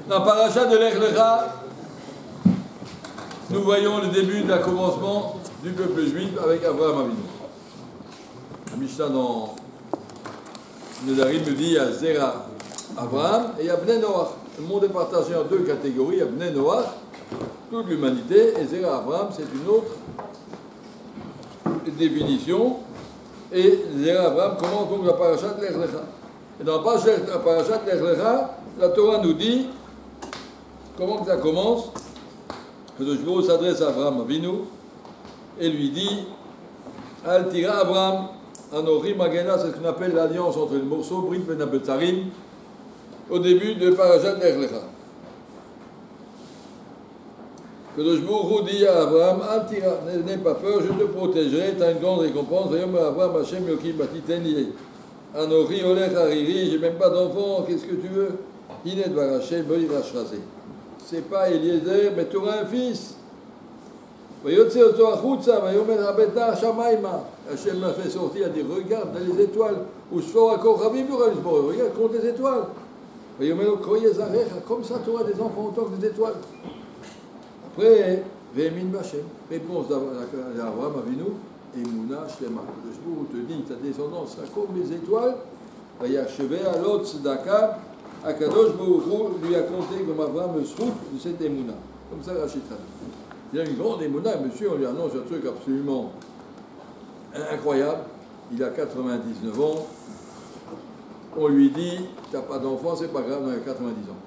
Dans la paracha de l'Ech Lecha, nous voyons le début d'un commencement du peuple juif avec Abraham Avinu. La Mishnah dans Nedarim nous dit il y a Zera Abraham et il y a Bnei Noach. Le monde est partagé en deux catégories, il y a Bnei Noach, toute l'humanité, et Zera Abraham, c'est une autre définition. Et Zera Abraham commence donc la paracha de l'Ech Lecha. Et dans la paracha de l'Ech Lecha, la Torah nous dit comment que ça commence. Le Jbo s'adresse à Abraham Avinu et lui dit Al tira Abraham Anori Magena, c'est ce qu'on appelle l'alliance entre les morceaux, Brit Ben Abetzarim, au début de Parashat L'Ech Lecha. Que le Jbo dit à Abraham Al tira, n'aie pas peur, je te protégerai, tu as une grande récompense. Vayom Abraham Hashem Yokim Batiten Lié. Anori Olech Hariri, j'ai même pas d'enfant, qu'est-ce que tu veux? Inet Varachem Boirash Razé. C'est pas Eliezer, mais tu auras un fils. Hachem m'a fait sortir, il a dit regarde dans les étoiles, ou regarde, compte les étoiles. Comme ça tu auras des enfants autant que des étoiles. Après, réponse d'Abraham Avinu, Emouna Shlema. Le jour où te dit ta descendance sera comme les étoiles, à l'autre Tzedaka. Akadosh Baruch Hu lui a compté comme Abraham le srout de cette émouna. Comme ça, Rachid. Il a une grande émouna, monsieur, on lui annonce un truc absolument incroyable. Il a 99 ans. On lui dit, tu n'as pas d'enfant, c'est pas grave, on a 90 ans.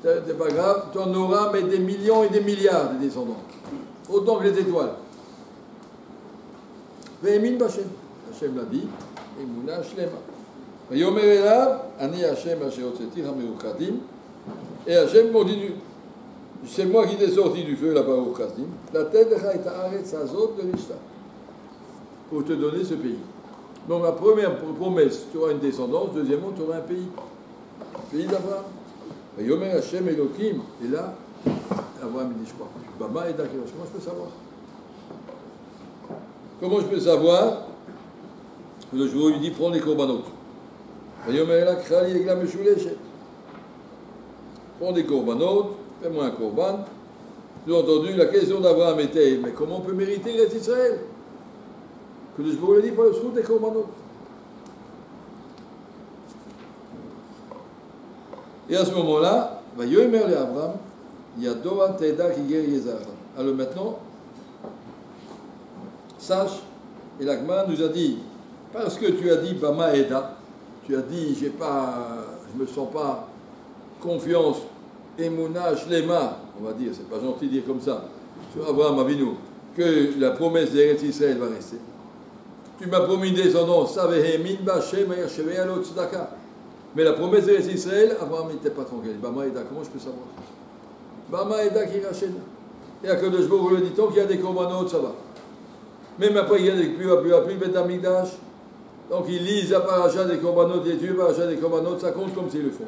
C'est pas grave, tu en auras, mais des millions et des milliards de descendants. Autant que les étoiles. Ve'emin B'Hashem. Hachem l'a dit, émouna shlema. Et Hachem continue. C'est moi qui t'ai sorti du feu là-bas au Khazdim. La tête de Azot de Rishta. Pour te donner ce pays. Donc la première promesse, tu auras une descendance. Deuxièmement, tu auras un pays. Le pays d'Abraham. Et Yomer Hachem Elohim. Et là, Abraham dit, je crois. Bama et Dakir. Comment je peux savoir? Comment je peux savoir? Le jour lui dit, prends les corbanotes. Prends des corbanotes, fais-moi un corban. J'ai entendu, la question d'Abraham était, mais comment on peut mériter l'Eretz Israël? Que le Jbo lui dit, pas le srout des corbanotes. Et à ce moment-là, Abraham, Yadoa Teda Kiger Yezara. Alors maintenant, sache, et l'Agma nous a dit, parce que tu as dit Bama Eda, tu as dit, je ne me sens pas confiance, Emouna, Shlema, on va dire, c'est pas gentil de dire comme ça, sur Abraham Avinu, que la promesse d'Eretz Israël va rester. Tu m'as promis une descendance, mais la promesse d'Eretz Israël, Abraham n'était pas tranquille. Bama Eda, comment je peux savoir? Bama Eda qui rachète. Et à Kadosh Baruch Hu le dit, tant qu'il y a des corbanotes, ça va. Même après, il y a des plus à plus, Bet Amikdash. Donc ils lisent la paracha des corbanotes, les dieux, paracha des corbanotes, ça compte comme s'ils le font.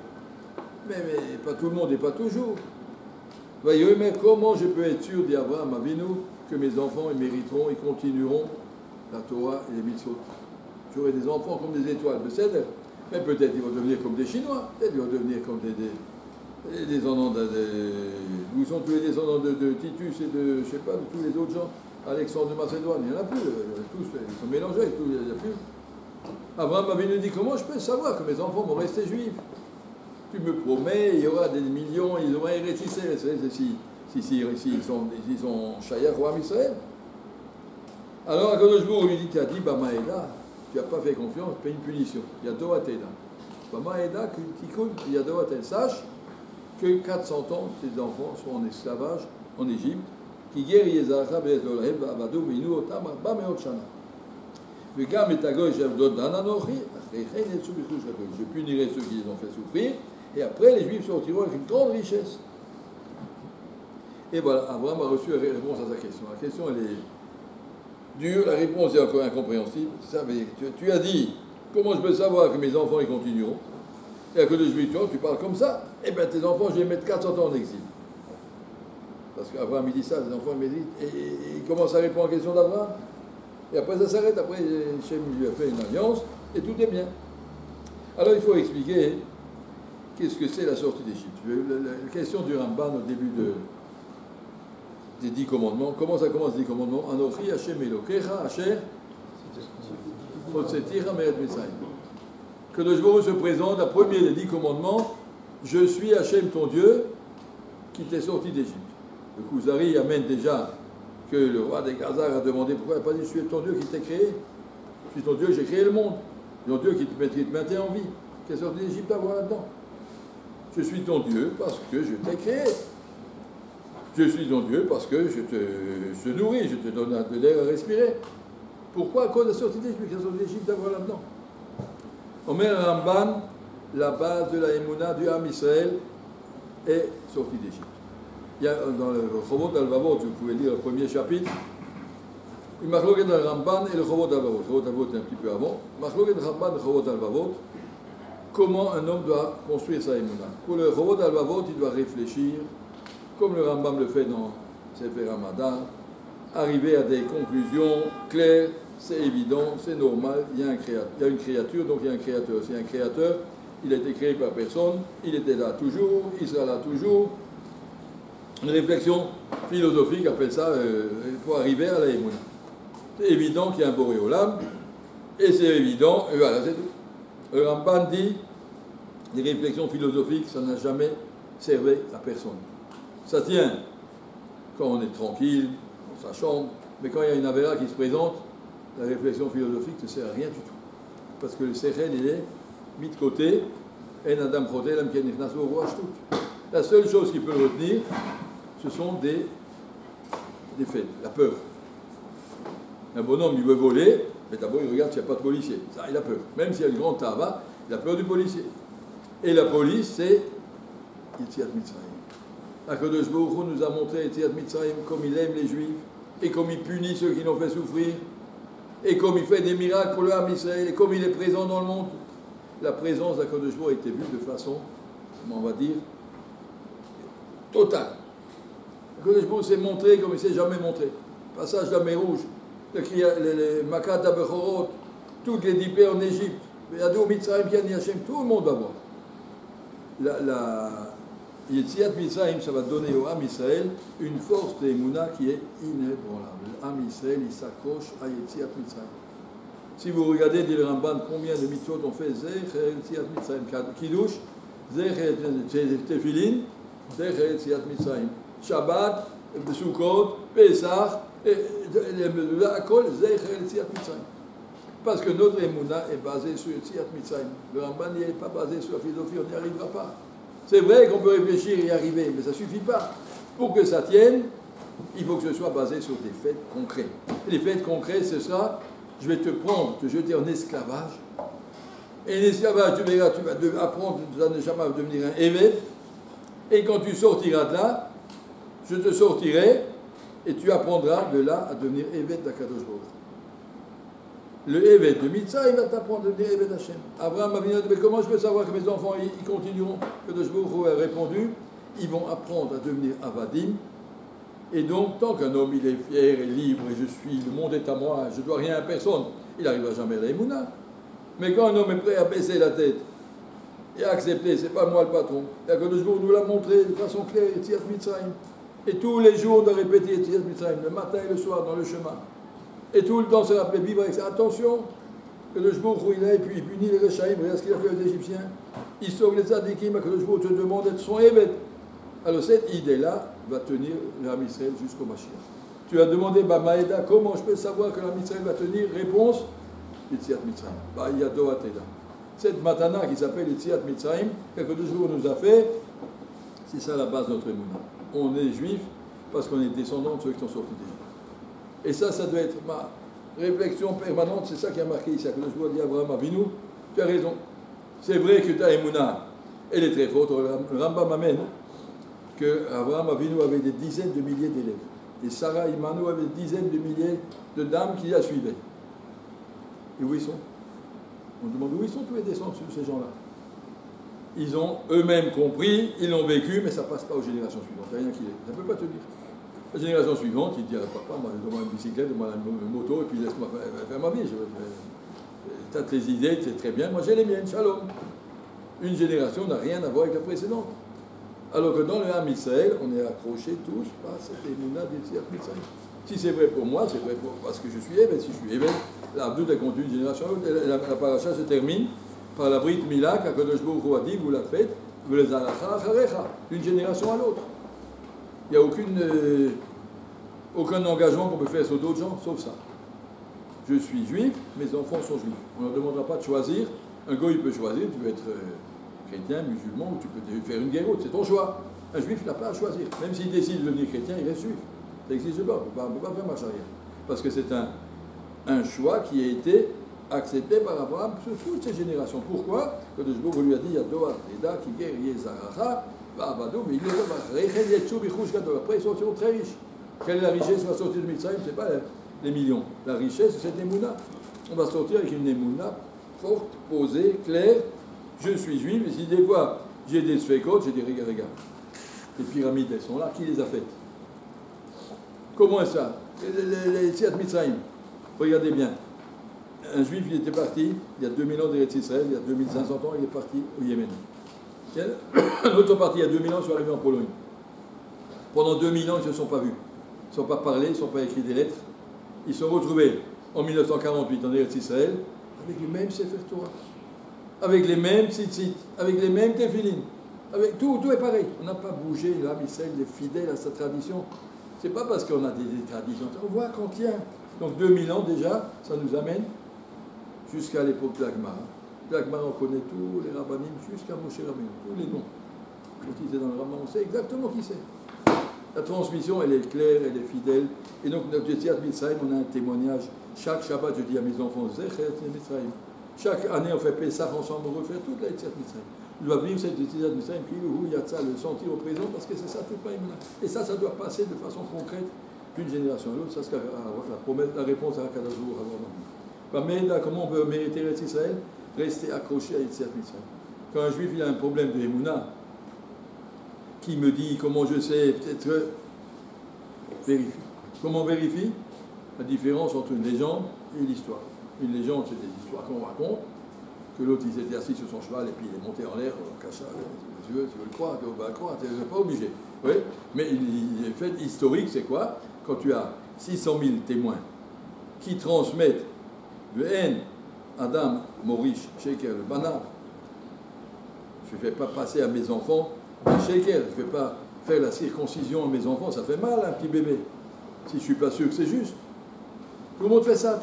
Mais pas tout le monde et pas toujours. Voyez, mais comment je peux être sûr d'Abraham Avinu que mes enfants ils mériteront, ils continueront la Torah et les mitzvot? J'aurai des enfants comme des étoiles, mais peut-être ils vont devenir comme des Chinois, peut-être ils vont devenir comme des descendants où sont tous les descendants de Titus et de, je sais pas, de tous les autres gens. Alexandre de Macédoine, il n'y en a plus, tous, ils sont mélangés, il n'y en a plus. Abraham Avinu dit, comment je peux savoir que mes enfants vont rester juifs? Tu me promets, il y aura des millions, ils auront hérité s'ils sont Shayach ou Am Israël. Alors, Akadosh Baruch Hu lui dit, tu as dit, Bama Eda, tu n'as pas fait confiance, paye une punition. Il y a Doa Teda. Bama Eda, il y a Doa Teda. Sache que 400 ans, tes enfants sont en esclavage en Égypte. Qui guérit Yezacha Be'ezolhem, Abadou, Minu, Otam, Bameot Shana. Je punirai ceux qui les ont fait souffrir, et après les Juifs sortiront avec une grande richesse. Et voilà, Abraham a reçu la réponse à sa question. La question, elle est dure, la réponse est encore incompréhensible. Ça veut dire, tu as dit, comment je peux savoir que mes enfants ils continueront? Et à cause de Juifs, tu parles comme ça, et bien tes enfants, je vais les mettre 400 ans en exil. Parce qu'Abraham il dit ça, les enfants ils méditent, et il commence à répondre à la question d'Abraham. Et après ça s'arrête, après Hachem lui a fait une alliance, et tout est bien. Alors il faut expliquer qu'est-ce que c'est la sortie d'Égypte? La question du Ramban au début des 10 commandements. Comment ça commence les 10 commandements? Anochi Hashem Elokecha Asher Hotzeticha Me'et Mitzrayim. Que le Jborou se présente, la première des 10 commandements, je suis Hashem ton Dieu qui t'est sorti d'Égypte. Le Kuzari amène déjà que le roi des Khazars a demandé pourquoi il n'a pas dit je suis ton Dieu qui t'ai créé. Je suis ton Dieu, j'ai créé le monde. Ton Dieu qui te maintient en vie, qui est sorti d'Égypte à voir là-dedans. Je suis ton Dieu parce que je t'ai créé. Je suis ton Dieu parce que je te nourris, je te donne de l'air à respirer. Pourquoi? À cause de la sortie d'Égypte, qui est sorti d'Égypte à voir là-dedans. Omer Ramban, la base de la Emouna du Ham Israël est sortie d'Égypte. Il y a dans le Chovot al-Vavot, vous pouvez lire le premier chapitre, il m'a dans le Ramban et le Chovot al-Vavot. Le Chovot al-Vavot est un petit peu avant. Il m'a le Ramban et le Chovot al-Vavot. Comment un homme doit construire sa Emouna. Pour le Chovot al-Vavot, il doit réfléchir, comme le Rambam le fait dans Sefer Ramadan, arriver à des conclusions claires, c'est évident, c'est normal, il y a une créature, donc il y a un créateur. C'est un créateur, il a été créé par personne, il était là toujours, il sera là toujours. Une réflexion philosophique, appelle ça, pour arriver à la Emouna. C'est évident qu'il y a un Boré Olam, et c'est évident, et voilà, c'est tout. Le Ramban dit, les réflexions philosophiques, ça n'a jamais servi à personne. Ça tient quand on est tranquille, dans sa chambre, mais quand il y a une avéra qui se présente, la réflexion philosophique ne sert à rien du tout. Parce que le sechel, il est mis de côté, la seule chose qui peut le retenir, ce sont des faits, la peur. Un bonhomme, il veut voler, mais d'abord il regarde s'il n'y a pas de policier. Ça, il a peur. Même s'il y a le grand tava, il a peur du policier. Et la police, c'est Yetziat Mitzrayim. Akadosh Baruch Hu nous a montré Yetziat Mitzrayim comme il aime les Juifs, et comme il punit ceux qui l'ont fait souffrir, et comme il fait des miracles pour le Ham Israël, et comme il est présent dans le monde. La présence d'Akadosh Baruch Hu a été vue de façon, comment on va dire, totale. Akadosh Baruch Hu s'est montré comme il ne s'est jamais montré. Passage de la mer Rouge, les Makat Abechorot, toutes les 10 paix en Égypte, Yadou Mitzrayim Kiani Hashem, tout le monde va voir. La Yetziat Mitzrayim, ça va donner au Ham Israël une force de Emouna qui est inébranlable. Le Ham Israël, il s'accroche à Yetziat Mitzrayim. Si vous regardez, dit le Ramban, combien de mitzvot on fait, Zecher Yetziat Mitzrayim, Kiddush, Zecher Tefillin, Zecher Yetziat Mitzrayim, Shabbat, Sukkot, Pesach, Akol, Zecher Yetziat Mitzrayim. Parce que notre Emouna est basée sur Yetziat Mitzrayim. Le Ramban n'est pas basé sur la philosophie, on n'y arrivera pas. C'est vrai qu'on peut réfléchir et y arriver, mais ça ne suffit pas. Pour que ça tienne, il faut que ce soit basé sur des faits concrets. Et les faits concrets, ce sera, je vais te prendre, te jeter en esclavage. Et l'esclavage, tu verras, tu vas apprendre, tu vas jamais devenir un évêque. Et quand tu sortiras de là, je te sortirai et tu apprendras de là à devenir évêque d'Akadosh Baruch. Le évêque de Mitzah, il va t'apprendre à devenir évêque d'Hachem. Abraham a dit, mais comment je peux savoir que mes enfants, ils continueront? Akadosh Baruch a répondu, ils vont apprendre à devenir avadim. Et donc, tant qu'un homme, il est fier et libre, et je suis, le monde est à moi, je ne dois rien à personne, il n'arrivera jamais à la Emouna. Mais quand un homme est prêt à baisser la tête et à accepter, c'est pas moi le patron, et Akadosh Baruch nous l'a montré de façon claire, Yetziat Mitzrayim. Et tous les jours de répéter Yetziat Mitzrayim, le matin et le soir dans le chemin. Et tout le temps se rappeler, vivre avec ça. Attention, que le Jbour il est, et puis il punit les Rechaïm, regarde ce qu'il a fait aux Égyptiens. Il sauve les Tzadikim, que le Jbour te demande d'être son évêque. Alors cette idée-là va tenir l'Am Israël jusqu'au Mashiach. Tu as demandé, Maïda, comment je peux savoir que l'Am Israël va tenir? Réponse, Yetziat Mitzrayim. Yado Ateda. Cette matana qui s'appelle Yetziat Mitzrayim, que le Jbour nous a fait, c'est ça la base de notre émouna. On est juif parce qu'on est descendant de ceux qui sont sortis d'Égypte. Et ça doit être ma réflexion permanente, c'est ça qui a marqué ici. Que je vois dire Abraham Avinu, tu as raison. C'est vrai que ta émouna, elle est très forte. Le Rambam amène que Abraham Avinu avait des dizaines de milliers d'élèves. Et Sarah Imanu avait des dizaines de milliers de dames qui la suivaient. Et où ils sont? On demande où ils sont tous les descendants de ces gens-là. Ils ont eux-mêmes compris, ils l'ont vécu, mais ça ne passe pas aux générations suivantes. Il n'y a rien qui est. Ça ne peut pas tenir. La génération suivante, il dit à papa, moi je demande une bicyclette, je demande une moto, et puis laisse-moi faire ma vie. T'as tes idées, c'est très bien, moi j'ai les miennes, shalom. Une génération n'a rien à voir avec la précédente. Alors que dans le Ham Israël, on est accrochés tous par cette émouna d'Etziat Mitzrayim. Si c'est vrai pour moi, c'est vrai parce que je suis Eben. Si je suis Eben, l'Abdoud a conduit une génération. La paracha se termine par la Brit Mila, qu'Akadosh Baruch Hu a dit, vous la faites, vous les alacha acharecha, d'une génération à l'autre. Il n'y a aucun engagement qu'on peut faire sur d'autres gens, sauf ça. Je suis juif, mes enfants sont juifs. On ne leur demandera pas de choisir. Un goy peut choisir, tu peux être chrétien, musulman, ou tu peux faire une guerre autre, c'est ton choix. Un juif, il n'a pas à choisir. Même s'il décide de devenir chrétien, il reste juif. Ça n'existe pas, on ne peut pas faire marche arrière. Parce que c'est un choix qui a été accepté par Abraham sur toutes ces générations. Pourquoi? Quand Dieu lui a dit, Yadoa, Eda, Kiger, Yezaracha, Abadou, mais il est après ils sortiront très riches. Quelle est la richesse qui va sortir de Mitzrayim? Ce n'est pas les millions. La richesse, c'est cette émouna. On va sortir avec une émouna forte, posée, claire. Je suis juif, et si des fois j'ai des sfekot, j'ai des regards. Les pyramides, elles sont là. Qui les a faites? Comment est ça? Les Tziat Mitzrayim. Regardez bien. Un juif, il était parti, il y a 2000 ans d'Eretz Israël, il y a 2500 ans, il est parti au Yémen. Un autre parti, il y a 2000 ans, ils sont arrivés en Pologne. Pendant 2000 ans, ils ne se sont pas vus. Ils ne sont pas parlés, ils ne sont pas écrits des lettres. Ils se sont retrouvés en 1948 en Eretz Israël avec les mêmes Sefer Torah, avec les mêmes tzitzit, avec les mêmes tefilin. Avec tout est pareil. On n'a pas bougé, l'âme Israël est fidèle à sa tradition. Ce n'est pas parce qu'on a des traditions. On voit qu'on tient. Donc 2000 ans déjà, ça nous amène jusqu'à l'époque de l'Agmara. L'Agmara, on connaît tous les rabbinim jusqu'à Moshe Rabbeinu, tous les noms. Quand ils étaient dans le Rambam, on sait exactement qui c'est. La transmission, elle est claire, elle est fidèle. Et donc, notre Tziat Mitzrayim, on a un témoignage. Chaque Shabbat, je dis à mes enfants, Zechet Mitzrayim. Chaque année, on fait Pessah ensemble, on refait toute la Tziat Mitzrayim. Il doit vivre cette Tziat Mitzrayim, puis il y a ça, le sentir au présent, parce que c'est ça tout le temps. Et ça doit passer de façon concrète d'une génération à l'autre. Ça, c'est la réponse à Akadosh Baruch Hu. Comment on peut mériter l'Eretz Israël? Rester accroché à Tziat Mitzrayim. Quand un juif il a un problème de Emouna, qui me dit comment je sais, peut-être vérifie. Comment on vérifie? La différence entre une légende et l'histoire. Une légende, c'est des histoires qu'on raconte, que l'autre il s'était assis sur son cheval et puis il est monté en l'air, cacha, tu veux le croire, tu vas le croire, tu n'es pas obligé. Oui? Mais le fait historique, c'est quoi? Quand tu as 600 000 témoins qui transmettent de haine, Adam, Maurice, Sheker, le Banab, je ne fais pas passer à mes enfants un Sheker, je ne vais pas faire la circoncision à mes enfants, ça fait mal un petit bébé, si je ne suis pas sûr que c'est juste. Tout le monde fait ça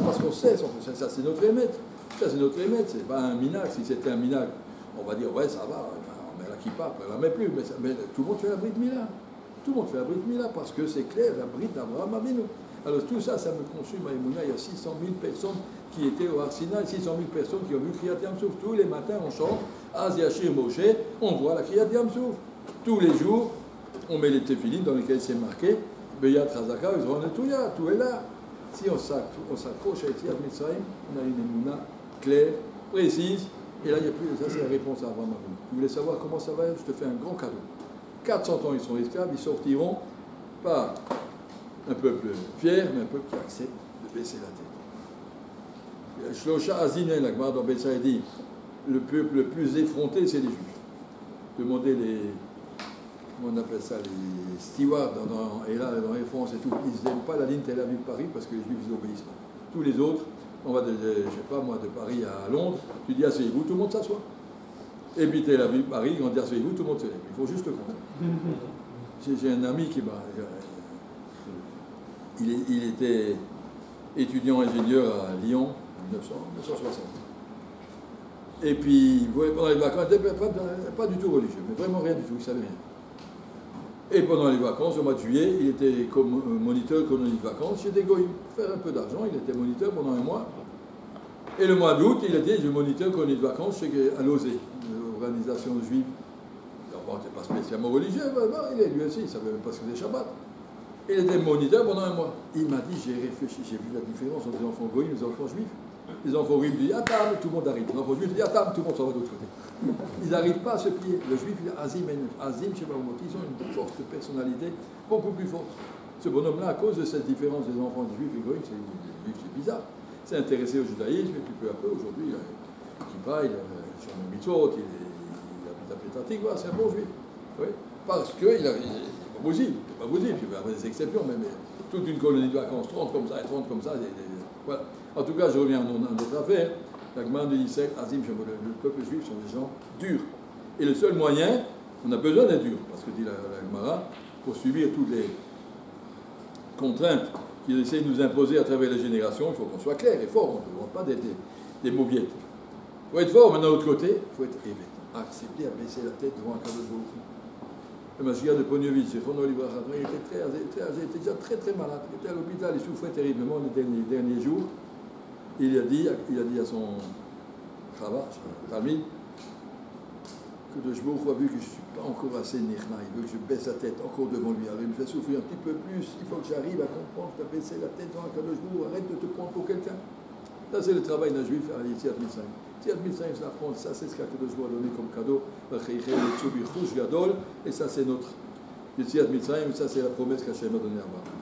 parce qu'on sait, ça c'est notre émette. Ça c'est notre émette, c'est pas un minac. Si c'était un minac, on va dire ouais ça va, on met la kippa, après on la met plus, mais tout le monde fait la Brit Mila. Tout le monde fait la Brit Mila parce que c'est clair, la Brit d'Abraham Avinu. Alors tout ça, ça me consume à Emouna. Il y a 600 000 personnes qui étaient au Har Sinaï, 600 000 personnes qui ont vu Kriyat Yam Souf. Tous les matins, on chante Az Yashir Moshe, on voit la Kriyat Yam Souf. Tous les jours, on met les téphilines dans lesquels c'est marqué Beyat Razaka, tout est là. Si on s'accroche à Tziat Mitzrayim, on a une Emouna claire, précise, et là, il n'y a plus. Ça, c'est la réponse à Abraham Avinu. Tu voulais savoir comment ça va? Je te fais un grand cadeau. 400 ans, ils sont esclaves, ils sortiront pas un peuple fier, mais un peuple qui accepte de baisser la tête. Shlosha Azinen, la Gemara dans Betsaï dit, le peuple le plus effronté, c'est les Juifs. Demandez les, comment on appelle ça, les stewards et là, dans les France et tout, ils n'aiment pas la ligne Tel Aviv-Paris parce que les Juifs, ils obéissent pas. Tous les autres, on va de, je sais pas moi, de Paris à Londres, tu dis asseyez-vous, tout le monde s'assoit. Et puis Tel Aviv-Paris, on dit asseyez-vous, tout le monde se lève. Il faut juste le compter. J'ai un ami qui m'a... Il était étudiant ingénieur à Lyon en 1960. Et puis, pendant les vacances, il n'était pas du tout religieux, mais vraiment rien du tout, il ne savait rien. Et pendant les vacances, au mois de juillet, il était comme moniteur colonie de vacances chez des goïms. Pour faire un peu d'argent, il était moniteur pendant un mois. Et le mois d'août, il était moniteur colonie de vacances à l'OSE, l'organisation juive. Alors bon, il n'était pas spécialement religieux, mais lui aussi, il ne savait même pas ce que c'était Shabbat. Il était moniteur pendant un mois. Il m'a dit, j'ai réfléchi, j'ai vu la différence entre les enfants goïms et les enfants juifs. Les enfants goïms disent Atam, tout le monde arrive. Les enfants juifs disent Atam, tout le monde s'en va de l'autre côté. Ils n'arrivent pas à se plier. Le juif, il a Azim, je sais pas où, ils ont une force de personnalité beaucoup plus forte. Ce bonhomme-là, à cause de cette différence des enfants juifs et goïms, c'est bizarre. C'est intéressé au judaïsme, et puis peu à peu, aujourd'hui, il a sur le mitzvot, il habite à Petah Tikva, c'est un bon juif. Oui. Parce qu'il n'est pas possible, il peut y avoir des exceptions, mais toute une colonie de vacances, 30 comme ça et 30 comme ça, voilà. En tout cas, je reviens à notre affaire. La Gemara de Yisraël, Azim, le peuple juif sont des gens durs. Et le seul moyen, on a besoin d'être dur, parce que dit la Gemara, pour subir toutes les contraintes qu'ils essayent de nous imposer à travers les générations, il faut qu'on soit clair et fort, on ne demande pas d'être des mauviettes. Il faut être fort, mais d'un autre côté, il faut être éveillé. Accepter à baisser la tête devant un cadeau de Baruch. Le Mashiach de Poniovitch, il était très âgé, il était déjà très très malade. Il était à l'hôpital, il souffrait terriblement les derniers jours. Il a dit à son Chava, Talmid, que de Baruch a vu que je ne suis pas encore assez nirna, il veut que je baisse la tête encore devant lui. Alors il me fait souffrir un petit peu plus, il faut que j'arrive à comprendre, tu as baissé la tête devant un Kadosh Baruch, arrête de te prendre pour quelqu'un. Ça c'est le travail d'un juif à Yetziat Mitzrayim. Yetziat Mitzrayim, c'est l'apprendre, ça c'est ce qu'Akadosh Baruch a donné comme cadeau, et ça c'est notre Yetziat Mitzrayim, ça c'est la promesse qu'Hachem a donnée à Abraham.